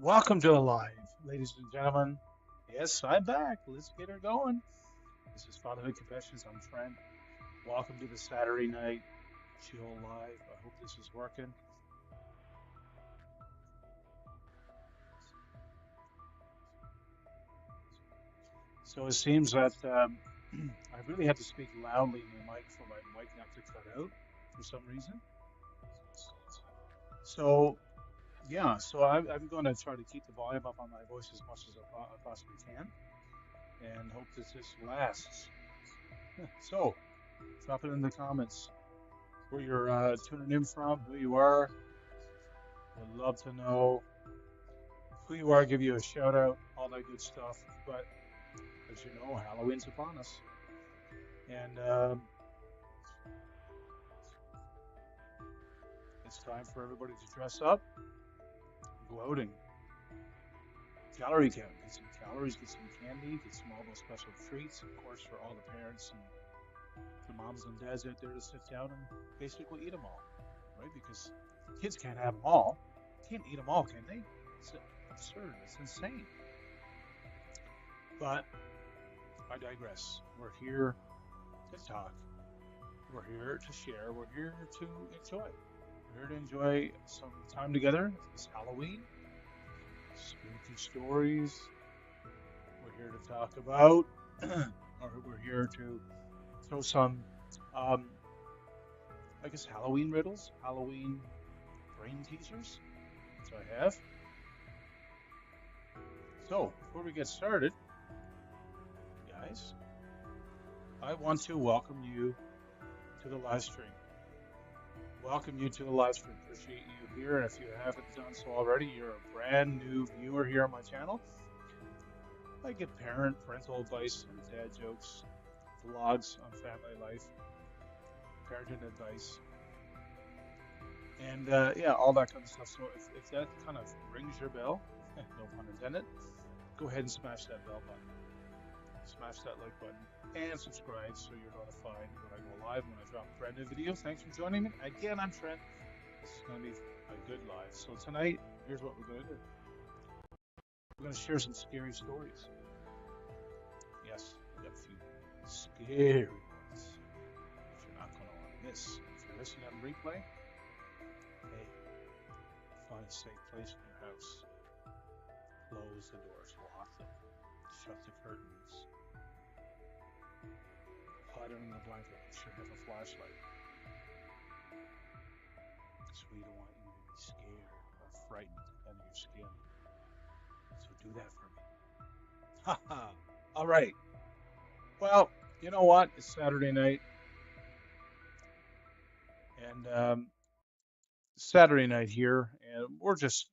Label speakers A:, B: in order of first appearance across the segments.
A: Welcome to the live, ladies and gentlemen. Yes, I'm back. Let's get her going. This is Fatherhood Confessions. I'm Trent. Welcome to the Saturday night chill live. I hope this is working. So it seems that I really have to speak loudly in my mic for my mic not to cut out for some reason. So I'm going to try to keep the volume up on my voice as much as I possibly can, and hope that this lasts. So drop it in the comments where you're tuning in from, who you are. Would love to know who you are, give you a shout out, all that good stuff. But as you know, Halloween's upon us, and it's time for everybody to dress up, go outing, calorie count, get some calories, get some candy, get some all those special treats, of course, for all the parents and the moms and dads out there to sit down and basically eat them all, right? Because kids can't have them all, can't eat them all, can they? It's absurd. It's insane. But I digress. We're here to talk. We're here to share. We're here to enjoy. We're here to enjoy some time together. It's Halloween, spooky stories. We're here to talk about, or we're here to throw some, um, I guess, Halloween riddles, Halloween brain teasers, which I have. So, before we get started, guys, I want to welcome you to the live stream. Welcome you to the live stream. Appreciate you here. And if you haven't done so already, you're a brand new viewer here on my channel. I give parental advice and dad jokes, vlogs on family life, parenting advice, and yeah, all that kind of stuff. So if that kind of rings your bell, no pun intended, go ahead and smash that bell button. Smash that like button and subscribe so you're notified when I go live, when I drop a brand new video. Thanks for joining me. Again, I'm Trent. This is going to be a good live. So tonight, here's what we're going to do. We're going to share some scary stories. Yes, we got a few scary ones that you're not going to want to miss. If you're listening on replay, hey, find a safe place in your house. Close the doors, lock them, shut the curtains. Hide under the blanket. You should have a flashlight. Because we don't want you to be scared or frightened out of your skin. So do that for me. Haha. All right. Well, you know what? It's Saturday night. And Saturday night here. And we're just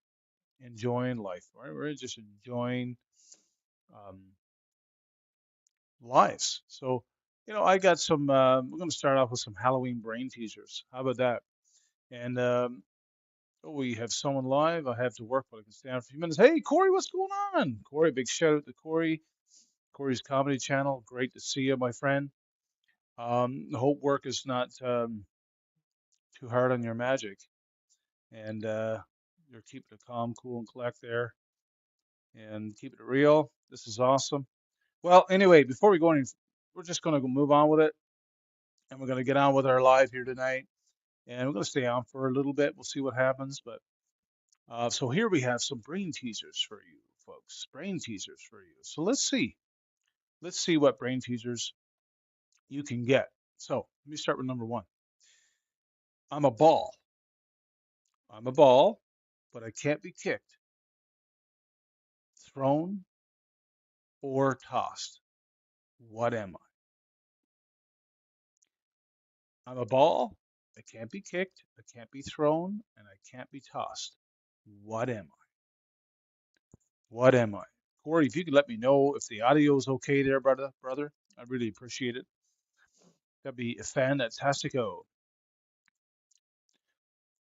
A: enjoying life, right? We're just enjoying um, lives. So, I got some, we're going to start off with some Halloween brain teasers. How about that? And we have someone live. I have to work, but I can stay on for a few minutes. Hey, Corey, what's going on? Corey, big shout out to Corey. Corey's comedy channel. Great to see you, my friend. Hope work is not too hard on your magic, and you're keeping it calm, cool, and collect there, and keeping it real. This is awesome. Well, anyway, before we go any, we're just going to move on with it, and we're going to get on with our live here tonight, and we're going to stay on for a little bit. We'll see what happens, but so here we have some brain teasers for you, folks. Brain teasers for you. So let's see. Let's see what brain teasers you can get. So let me start with number one. I'm a ball. I'm a ball, but I can't be kicked, thrown, or tossed. What am I? I'm a ball. I can't be kicked. I can't be thrown, and I can't be tossed. What am I? What am I? Corey, if you could let me know if the audio is okay there, brother, I really appreciate it. That'd be fantastico.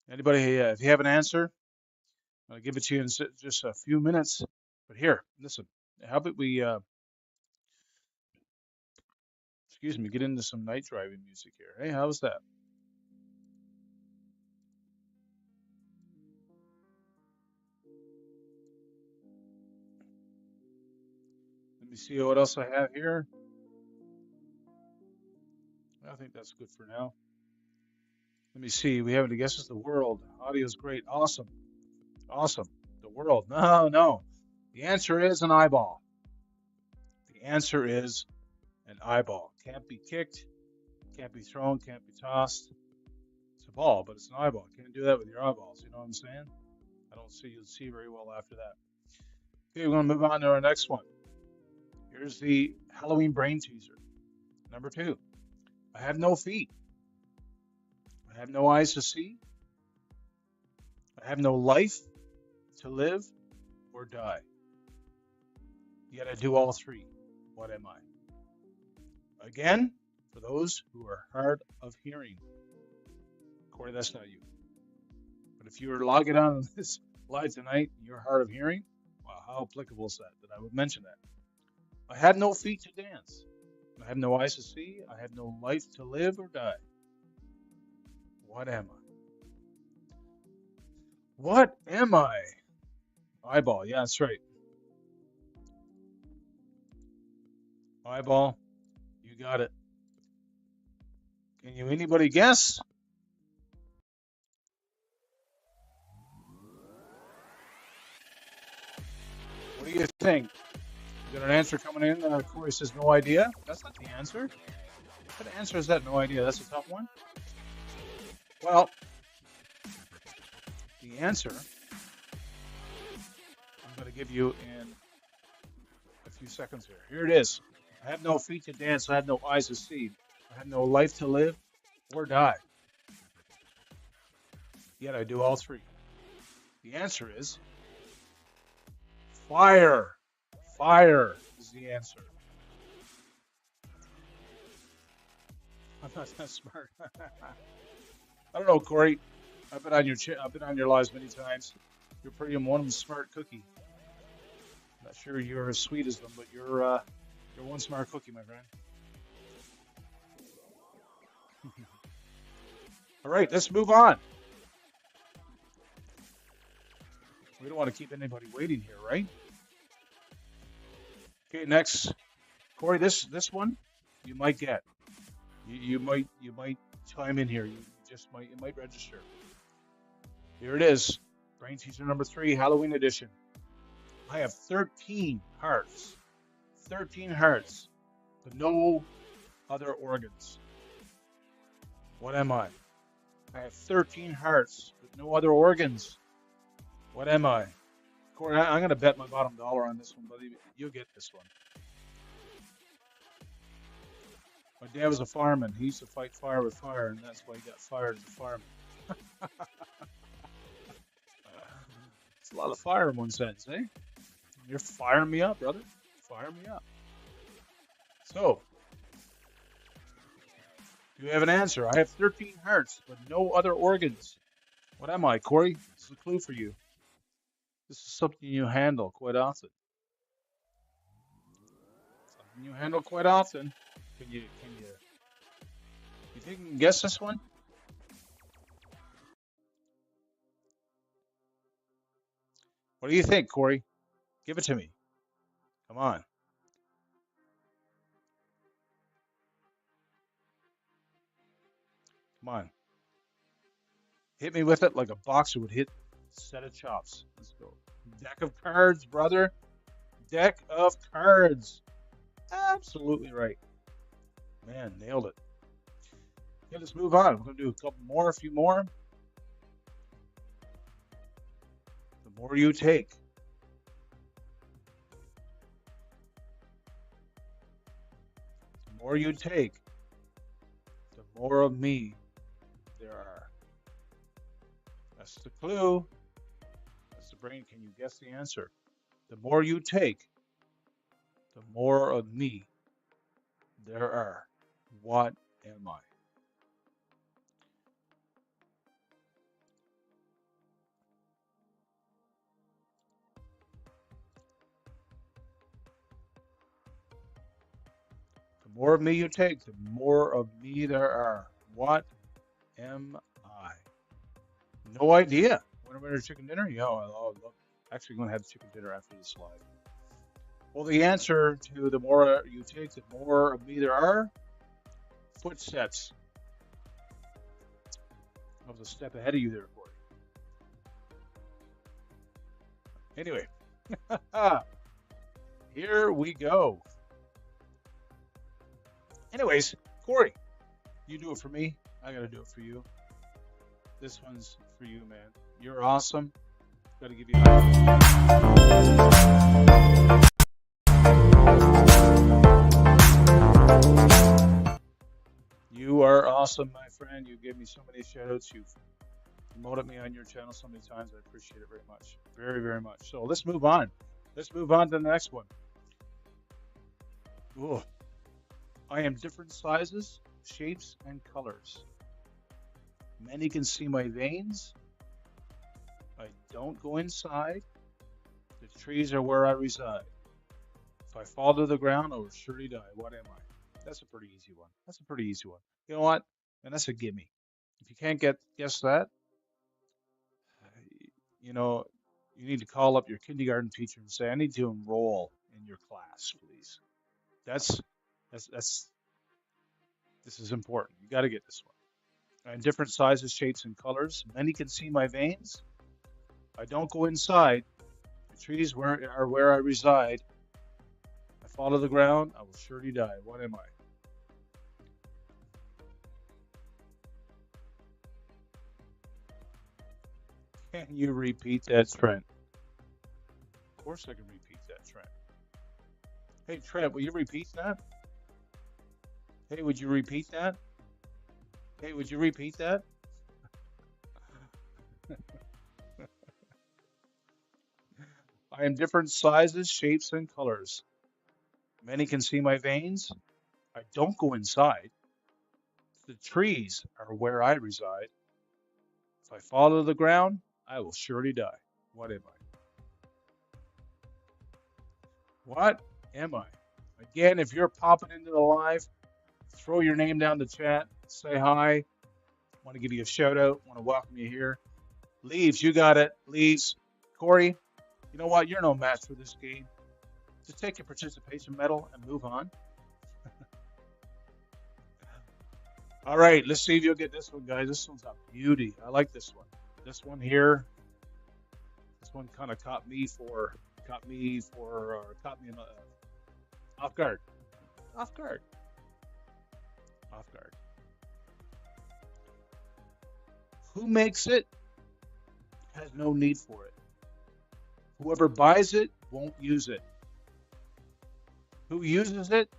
A: Anybody, if you have an answer, I'll give it to you in just a few minutes. But here, listen, how about we, excuse me, get into some night driving music here. Hey, how's that? Let me see what else I have here. I think that's good for now. Let me see. We have any guesses? The world. Audio's great. Awesome. Awesome. The world. No, no. The answer is an eyeball. The answer is an eyeball. Can't be kicked, can't be thrown, can't be tossed. It's a ball, but it's an eyeball. Can't do that with your eyeballs. You know what I'm saying? I don't see you see very well after that. Okay, we're going to move on to our next one. Here's the Halloween brain teaser. Number 2. I have no feet. I have no eyes to see. I have no life to live or die. Yet I do all 3. What am I? Again, for those who are hard of hearing. Corey, that's not you. But if you were logging on this live tonight and you're hard of hearing, wow, how applicable is that I would mention that? I have no feet to dance. I have no eyes to see. I have no life to live or die. What am I? What am I? Eyeball. Yeah, that's right. Eyeball. You got it. Can you anybody guess? What do you think? You got an answer coming in? Corey says no idea. That's not the answer. What answer is that? No idea. That's a tough one. Well, the answer I'm going to give you in a few seconds here. Here it is. I have no feet to dance. I have no eyes to see. I have no life to live or die. Yet I do all 3. The answer is fire. Fire is the answer. I'm not that smart. I don't know, Corey. I've been on your lives many times. You're pretty one smart cookie. I'm not sure you're as sweet as them, but you're one smart cookie, my friend. All right, let's move on. We don't want to keep anybody waiting here, right? Okay, next, Corey. This one you might get. You might chime in here. You might register. Here it is. Brain teaser number 3, Halloween edition. I have 13 hearts. 13 hearts, but no other organs. What am I? I have 13 hearts, but no other organs. What am I? Corey, I'm going to bet my bottom dollar on this one, buddy. You'll get this one. My dad was a fireman. He used to fight fire with fire, and that's why he got fired as a fireman. It's a lot of fire in one sense, eh? You're firing me up, brother. Fire me up. So, do you have an answer? I have 13 hearts, but no other organs. What am I, Corey? This is a clue for you. This is something you handle quite often. Something you handle quite often. Can you think you can guess this one? What do you think, Corey? Give it to me. Come on. Come on. Hit me with it like a boxer would hit a set of chops. Let's go. Deck of cards, brother. Deck of cards. Absolutely right. Man, nailed it. Okay, let's move on. We're going to do a few more. The more you take. The more you take, the more of me there are. That's the clue. That's the brain. Can you guess the answer? The more you take, the more of me there are. What am I? The more of me you take, the more of me there are. What am I? No idea. Want to order chicken dinner? Yeah, I'll actually going to have chicken dinner after this live. Well, the answer to the more you take, the more of me there are. Footsteps. I was a step ahead of you there, Corey. Anyway, here we go. Anyways, Corey, you do it for me. I gotta do it for you. This one's for you, man. You're awesome. Gotta give you You are awesome, my friend. You gave me so many shout outs. You've promoted me on your channel so many times. I appreciate it very much. Very, very much. So let's move on. Let's move on to the next one. Ooh. I am different sizes, shapes, and colors. Many can see my veins. I don't go inside. The trees are where I reside. If I fall to the ground, I will surely die. What am I? That's a pretty easy one. That's a pretty easy one. You know what? And that's a gimme. If you can't guess that, you know, you need to call up your kindergarten teacher and say, I need to enroll in your class, please. That's this is important. You got to get this one. In different sizes, shapes, and colors. Many can see my veins. I don't go inside. The trees are where I reside. I fall to the ground, I will surely die. What am I? Can you repeat that, Trent? Of course I can repeat that, Trent. Hey, Trent, will you repeat that? Hey, would you repeat that? Hey, would you repeat that? I am different sizes, shapes, and colors. Many can see my veins. I don't go inside. The trees are where I reside. If I fall to the ground, I will surely die. What am I? What am I? Again, if you're popping into the live, throw your name down the chat. Say hi. Want to give you a shout out. Want to welcome you here. Leaves, you got it. Leaves. Corey, you know what? You're no match for this game. Just take your participation medal and move on. All right, let's see if you'll get this one, guys. This one's a beauty. I like this one. This one here. This one kind of caught me off guard. Off guard. Off guard. Who makes it has no need for it. Whoever buys it won't use it. Who uses it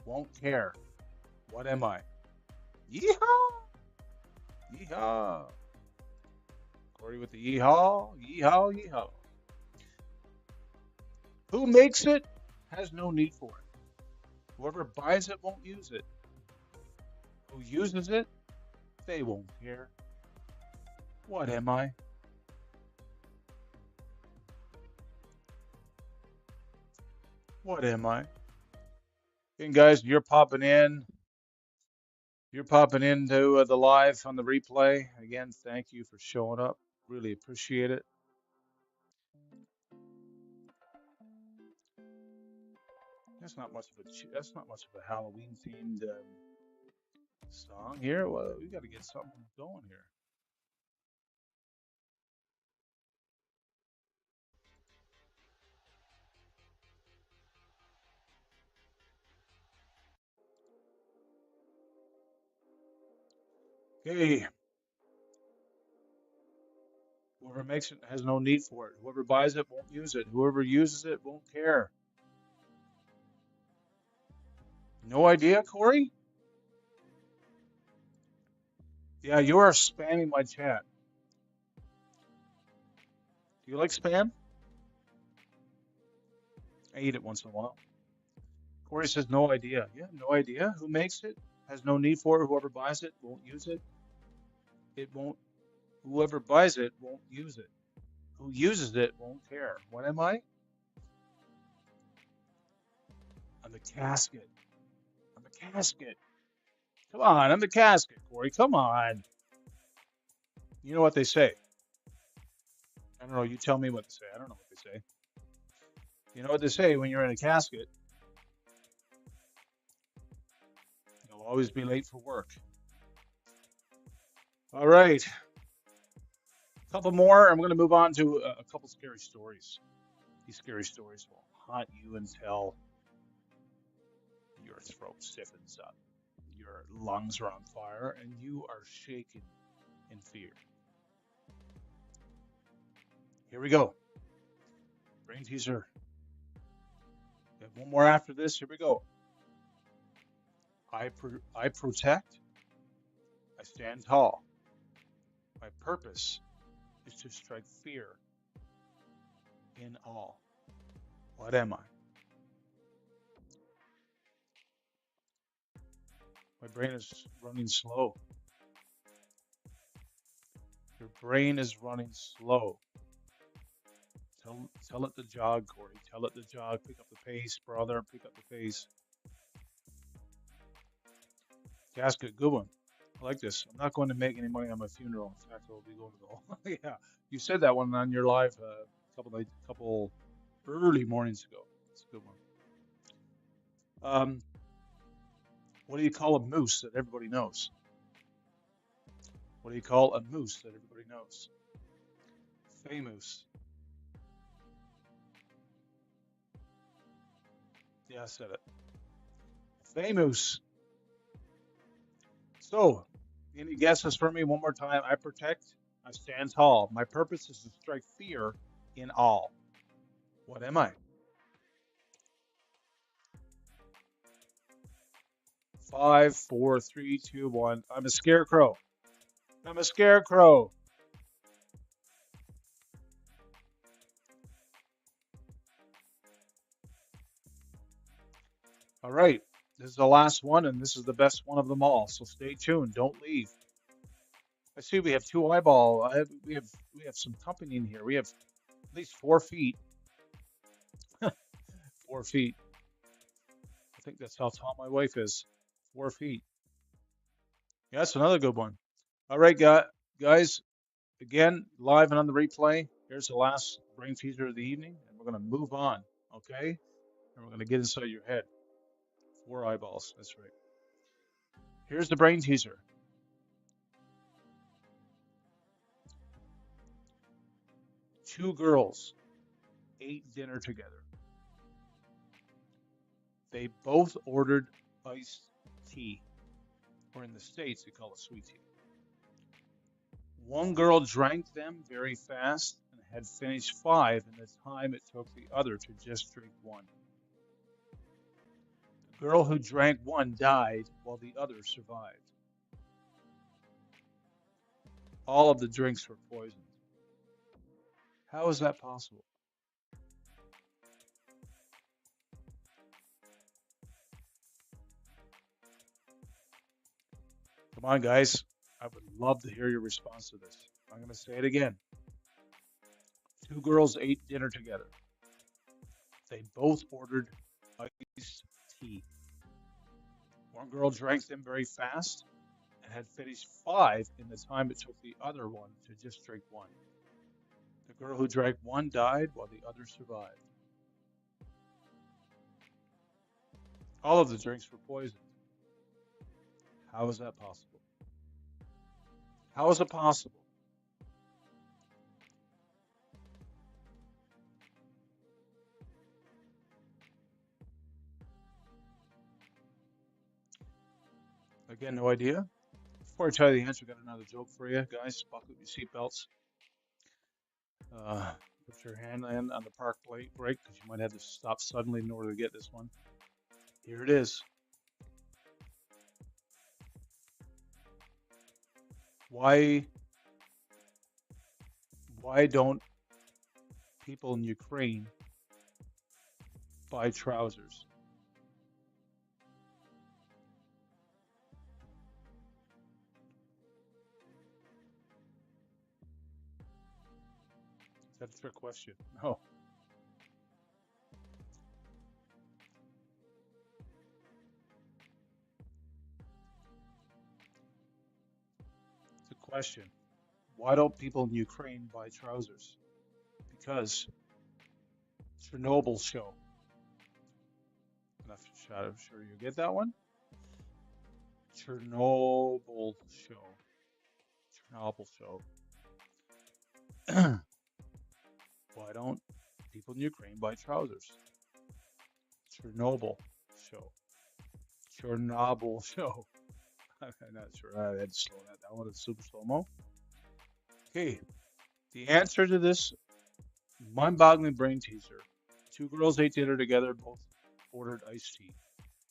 A: won't care. What am I? Yeehaw! Yeehaw! Corey with the yeehaw, yeehaw, yeehaw. Who makes it has no need for it. Whoever buys it won't use it. Who uses it, they won't care. What am I? What am I? And guys, you're popping in. You're popping into the live on the replay. Again, thank you for showing up. Really appreciate it. That's not much of a Halloween themed song here. Well, we got to get something going here. Okay. Whoever makes it has no need for it. Whoever buys it won't use it. Whoever uses it won't care. No idea, Corey? Yeah, you are spamming my chat. Do you like spam? I eat it once in a while. Corey says no idea. Yeah, no idea. Who makes it has no need for it. Whoever buys it won't use it. It won't. Whoever buys it won't use it. Who uses it won't care. What am I? I'm the casket. I'm the casket. Come on, I'm the casket, Corey. Come on. You know what they say. I don't know. You tell me what they say. I don't know what they say. You know what they say, when you're in a casket, you'll always be late for work. All right, a couple more. I'm going to move on to a couple scary stories. These scary stories will haunt you until your throat stiffens up, your lungs are on fire, and you are shaking in fear. Here we go. Brain teaser. We have one more after this. Here we go. I protect. I stand tall. My purpose is to strike fear in all. What am I? My brain is running slow. Your brain is running slow. Tell it to jog, Corey. Tell it to jog. Pick up the pace, brother. Pick up the pace. Casket, good one. I like this. I'm not going to make any money on my funeral. In fact, I'll be going to the. Yeah, you said that one on your live couple early mornings ago. It's a good one. What do you call a moose that everybody knows? What do you call a moose that everybody knows? Famous. Yeah, I said it. Famous. So, any guesses for me one more time? I protect. I stand tall. My purpose is to strike fear in all. What am I? 5, 4, 3, 2, 1. I'm a scarecrow. I'm a scarecrow. All right. This is the last one, and this is the best one of them all. So stay tuned. Don't leave. I see we have two eyeball. We have some company in here. We have at least 4 feet. 4 feet. I think that's how tall my wife is. 4 feet. Yeah, that's another good one. All right, guys. Again, live and on the replay. Here's the last brain teaser of the evening, and we're going to move on. Okay? And we're going to get inside your head. 4 eyeballs. That's right. Here's the brain teaser. Two girls ate dinner together. They both ordered iced tea, or in the States, they call it sweet tea. One girl drank them very fast and had finished 5 in the time it took the other to just drink 1. The girl who drank 1 died while the other survived. All of the drinks were poisoned. How is that possible? Come on, guys. I would love to hear your response to this. I'm going to say it again. Two girls ate dinner together. They both ordered iced tea. One girl drank them very fast and had finished 5 in the time it took the other one to just drink 1. The girl who drank 1 died while the other survived. All of the drinks were poisoned. How is that possible? How is it possible? Again, no idea. Before I tell you the answer, I got another joke for you, guys. Buckle your seatbelts. Put your hand in on the park brake because you might have to stop suddenly in order to get this one. Here it is. Why don't people in Ukraine buy trousers? Is that a trick question? No. It's a question. Why don't people in Ukraine buy trousers? Because Chernobyl show. Enough shot. I'm sure you get that one. Chernobyl show. Chernobyl show. Why don't people in Ukraine buy trousers? Chernobyl show. Chernobyl show. I'm not sure. I had to slow that down with a super slow mo. Okay, the answer to this mind-boggling brain teaser. Two girls ate dinner together, both ordered iced tea.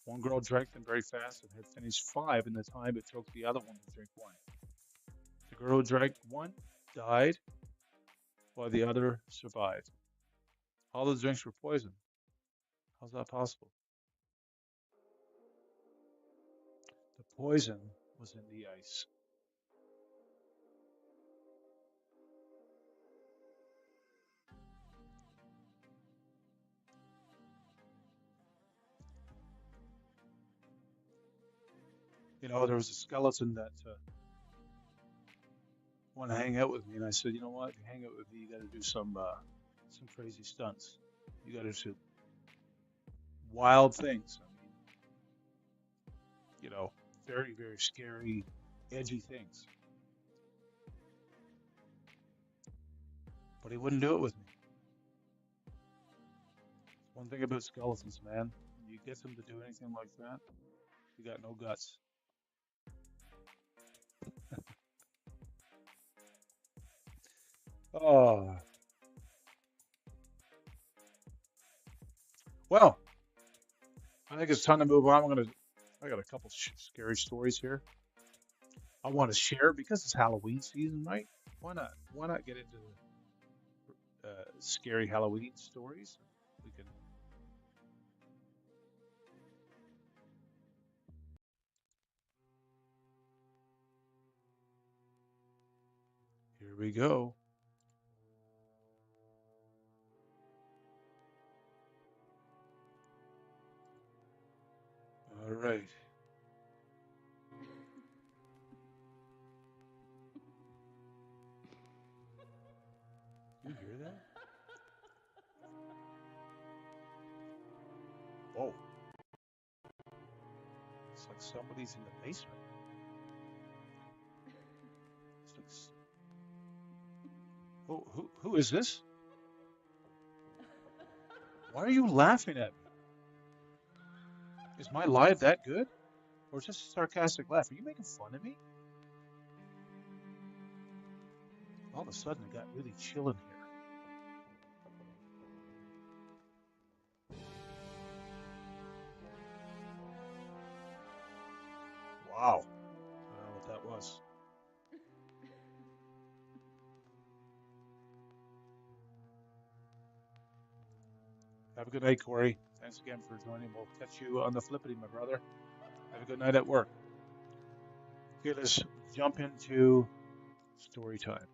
A: One girl drank them very fast and had finished five in the time it took the other one to drink one. The girl who drank one died, while the other survived. All the drinks were poisoned. How's that possible? The poison was in the ice. There was a skeleton that wanted to hang out with me, and I said, you know what? If you hang out with me, you got to do some crazy stunts. You got to do wild things. I mean, you know, very, very scary, edgy things. But he wouldn't do it with me. One thing about skeletons, man, you get them to do anything like that, you got no guts. Oh, well, I think it's time to move on. I got a couple scary stories here. I want to share because it's Halloween season, right? Why not? Why not get into scary Halloween stories? We can. Here we go. All right. You hear that? Oh, it's like somebody's in the basement. It's like, who is this? Why are you laughing at me? Is my live that good? Or is this a sarcastic laugh? Are you making fun of me? All of a sudden, it got really chill in here. Wow. I don't know what that was. Have a good night, Corey. Thanks again for joining. We'll catch you on the flippity, my brother. Have a good night at work. Okay, let's jump into story time.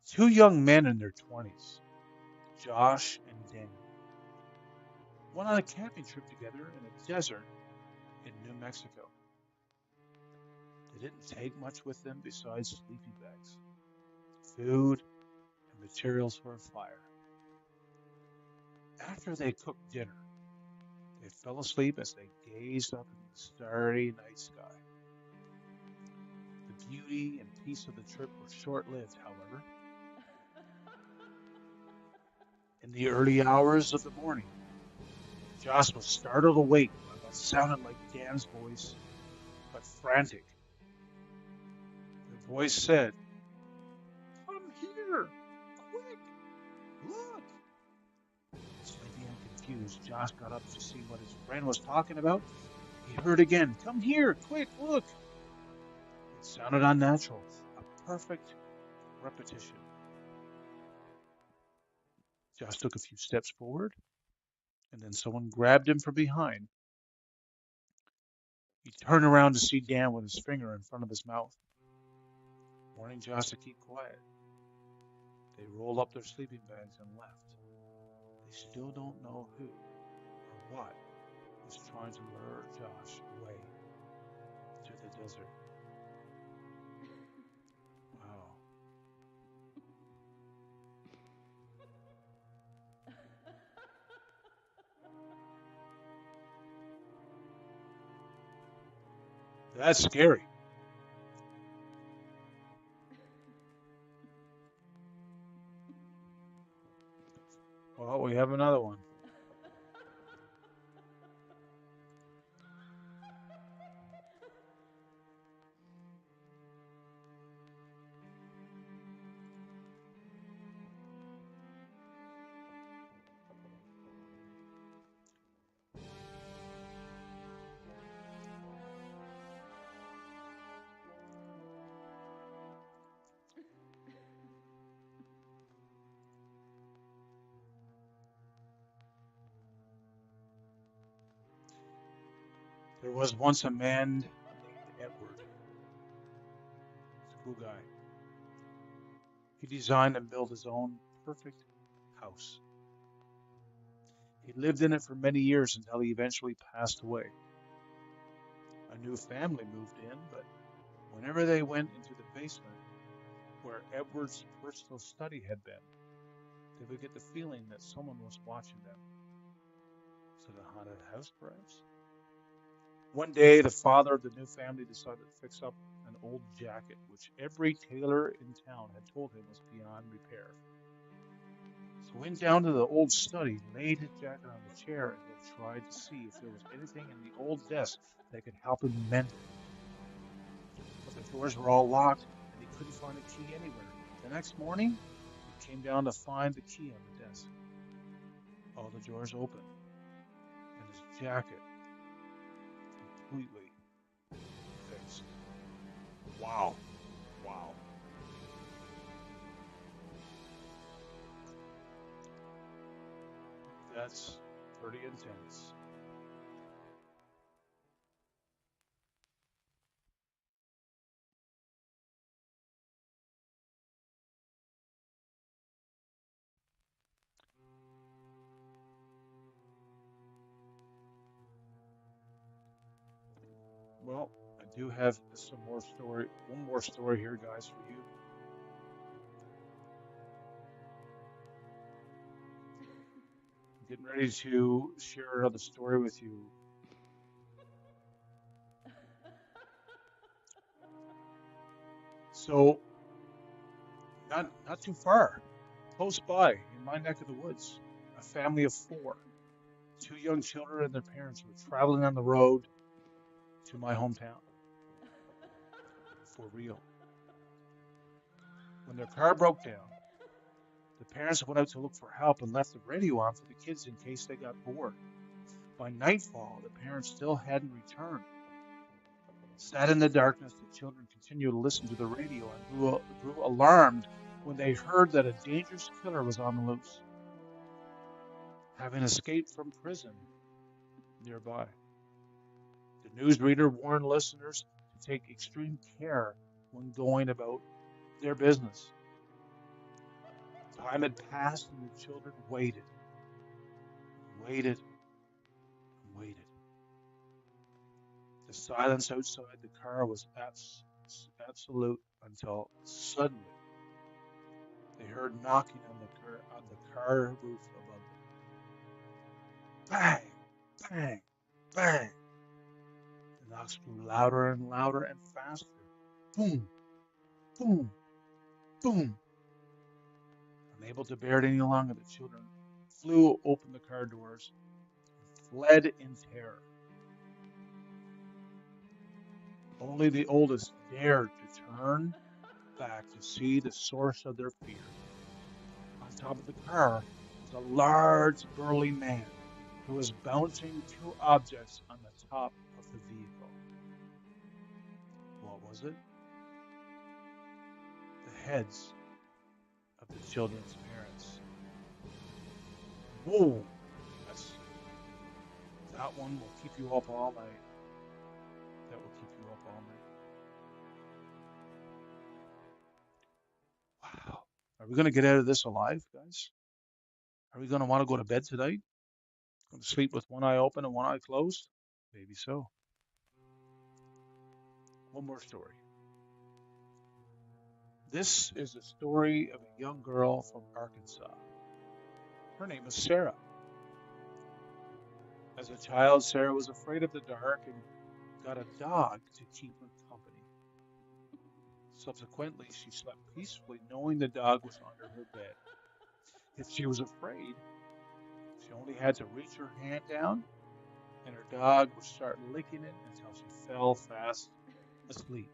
A: Two young men in their 20s, Josh and Danny, went on a camping trip together in a desert in New Mexico. They didn't take much with them besides sleeping bags, food, and materials for a fire. After they cooked dinner, they fell asleep as they gazed up into the starry night sky. The beauty and peace of the trip were short-lived, however. In the early hours of the morning, Josh was startled awake by what sounded like Dan's voice, but frantic. The voice said, "Come here! Quick! Look!" Sleepy and confused, Josh got up to see what his friend was talking about. He heard again, "Come here! Quick! Look!" It sounded unnatural, a perfect repetition. Josh took a few steps forward, and then someone grabbed him from behind. He turned around to see Dan with his finger in front of his mouth, warning Josh to keep quiet. They rolled up their sleeping bags and left. They still don't know who or what is trying to lure Josh away to the desert. Wow. That's scary. Well, we have another one. There was once a man named Edward, school guy. He designed and built his own perfect house. He lived in it for many years until he eventually passed away. A new family moved in, but whenever they went into the basement where Edward's personal study had been, they would get the feeling that someone was watching them. Is it a haunted house, perhaps? One day, the father of the new family decided to fix up an old jacket, which every tailor in town had told him was beyond repair. So he went down to the old study, laid his jacket on the chair, and then tried to see if there was anything in the old desk that could help him mend it. But the doors were all locked, and he couldn't find a key anywhere. The next morning, he came down to find the key on the desk. All the doors open, and his jacket completely fixed. Wow. Wow. That's pretty intense. Well, I do have some more story, one more story here, guys, for you. I'm getting ready to share another story with you. So, not too far, close by, in my neck of the woods, a family of four, two young children and their parents were traveling on the road to my hometown for real. When their car broke down, the parents went out to look for help and left the radio on for the kids in case they got bored. By nightfall, the parents still hadn't returned. Sat in the darkness, the children continued to listen to the radio and grew alarmed when they heard that a dangerous killer was on the loose, having escaped from prison nearby. The newsreader warned listeners to take extreme care when going about their business. Time had passed and the children waited, waited, and waited. The silence outside the car was absolute until suddenly they heard knocking on the car roof above them. Bang, bang, bang. The knocks grew louder and louder and faster. Boom, boom, boom. Unable to bear it any longer, the children flew open the car doors and fled in terror. Only the oldest dared to turn back to see the source of their fear. On top of the car was a large, burly man who was bouncing two objects on the top of the vehicle. What was it? The heads of the children's parents. Whoa! That's that one will keep you up all night. That will keep you up all night. Wow. Are we going to get out of this alive, guys? Are we going to want to go to bed tonight? Going to sleep with one eye open and one eye closed? Maybe so. One more story. This is the story of a young girl from Arkansas. Her name is Sarah. As a child, Sarah was afraid of the dark and got a dog to keep her company. Subsequently, she slept peacefully knowing the dog was under her bed. If she was afraid, she only had to reach her hand down and her dog would start licking it until she fell fast asleep.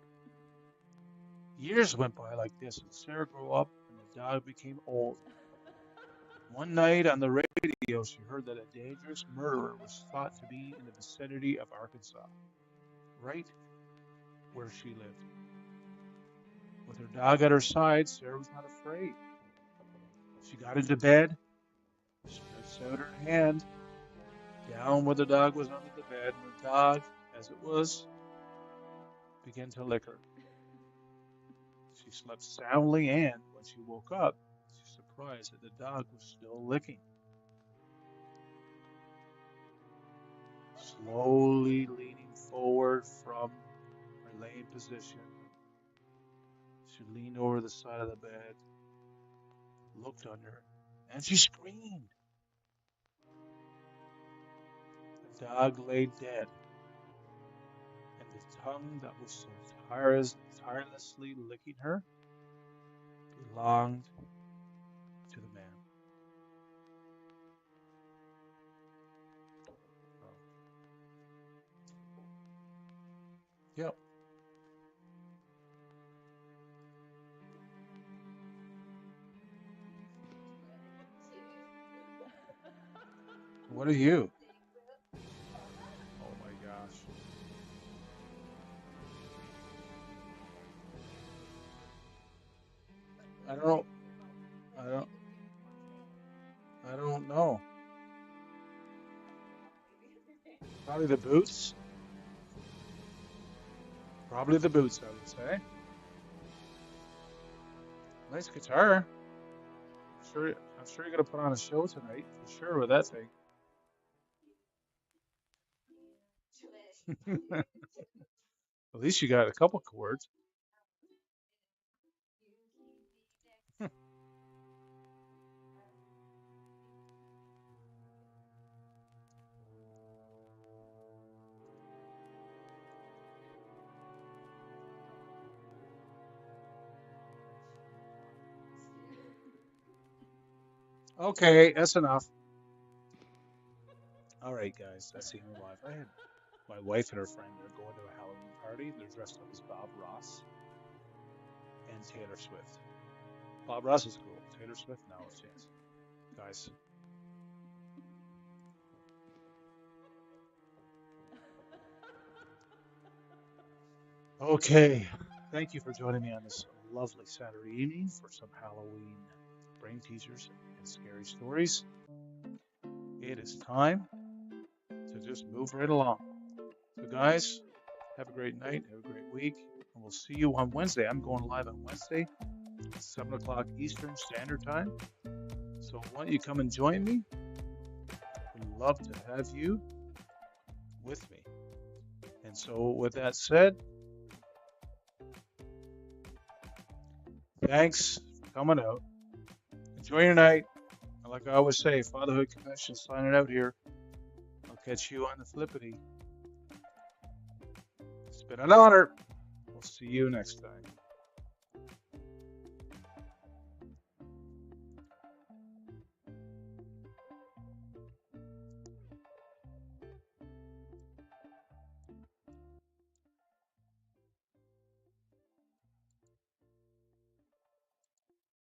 A: Years went by like this, and Sarah grew up and the dog became old. One night on the radio, she heard that a dangerous murderer was thought to be in the vicinity of Arkansas, right where she lived. With her dog at her side, Sarah was not afraid. She got into bed, stretched out her hand down where the dog was under the bed, and the dog, as it was, began to lick her. She slept soundly, and when she woke up, she was surprised that the dog was still licking. Slowly leaning forward from her laying position, she leaned over the side of the bed, looked under, and she screamed. The dog lay dead, and the tongue that was so tirelessly licking her belonged to the man. Oh. Yep. What are you? Oh my gosh. I don't. I don't. I don't know. Probably the boots. Probably the boots, I would say. Nice guitar. Sure. I'm sure you're gonna put on a show tonight for sure with that thing. At least you got a couple chords. Okay, that's enough. All right, guys, that's the end of life. I had my wife and her friend. They're going to a Halloween party. They're dressed up as Bob Ross and Taylor Swift. Bob Ross is cool. Taylor Swift, no chance. Guys, okay. Thank you for joining me on this lovely Saturday evening for some Halloween brain teasers and scary stories. It is time to just move right along. So, guys, have a great night. Have a great week. And we'll see you on Wednesday. I'm going live on Wednesday at 7 o'clock Eastern Standard Time. So, why don't you come and join me? We'd love to have you with me. And so, with that said, thanks for coming out. Enjoy your night. And like I always say, Fatherhood Connection signing out here. I'll catch you on the flippity. It's been an honor. We'll see you next time.